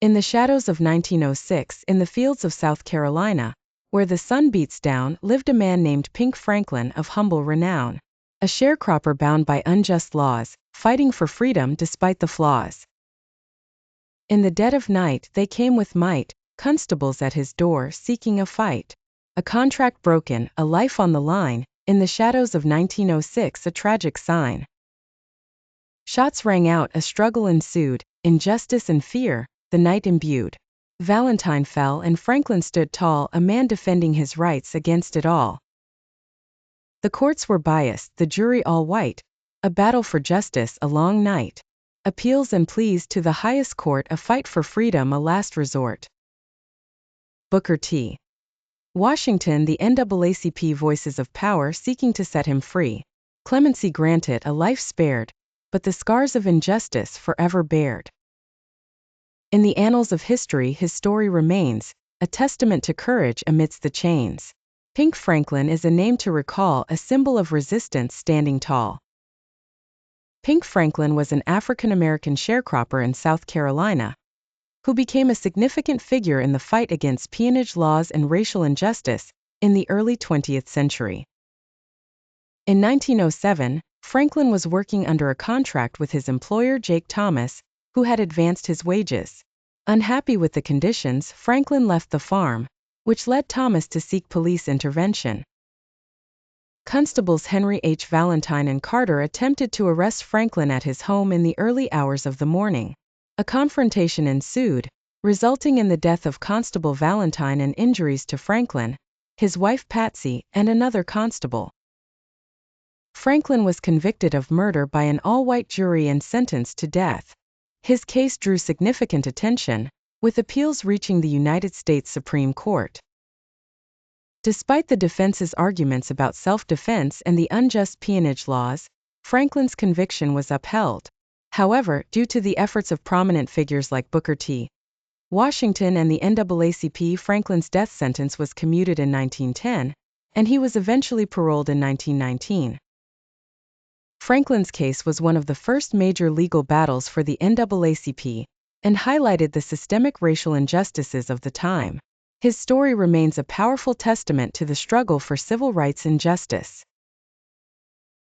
In the shadows of 1906, in the fields of South Carolina, where the sun beats down, lived a man named Pink Franklin of humble renown, a sharecropper bound by unjust laws, fighting for freedom despite the flaws. In the dead of night they came with might, constables at his door seeking a fight. A contract broken, a life on the line, in the shadows of 1906 a tragic sign. Shots rang out, a struggle ensued, injustice and fear, the night imbued. Valentine fell and Franklin stood tall, a man defending his rights against it all. The courts were biased, the jury all white, a battle for justice, a long night. Appeals and pleas to the highest court, a fight for freedom, a last resort. Booker T. Washington, the NAACP, voices of power seeking to set him free. Clemency granted, a life spared, but the scars of injustice forever bared. In the annals of history his story remains, a testament to courage amidst the chains. Pink Franklin is a name to recall, a symbol of resistance standing tall. Pink Franklin was an African-American sharecropper in South Carolina, who became a significant figure in the fight against peonage laws and racial injustice in the early 20th century. In 1907, Franklin was working under a contract with his employer Jake Thomas, who had advanced his wages. Unhappy with the conditions, Franklin left the farm, which led Thomas to seek police intervention. Constables Henry H. Valentine and Carter attempted to arrest Franklin at his home in the early hours of the morning. A confrontation ensued, resulting in the death of Constable Valentine and injuries to Franklin, his wife Patsy, and another constable. Franklin was convicted of murder by an all-white jury and sentenced to death. His case drew significant attention, with appeals reaching the United States Supreme Court. Despite the defense's arguments about self-defense and the unjust peonage laws, Franklin's conviction was upheld. However, due to the efforts of prominent figures like Booker T. Washington and the NAACP, Franklin's death sentence was commuted in 1910, and he was eventually paroled in 1919. Franklin's case was one of the first major legal battles for the NAACP, and highlighted the systemic racial injustices of the time. His story remains a powerful testament to the struggle for civil rights and justice.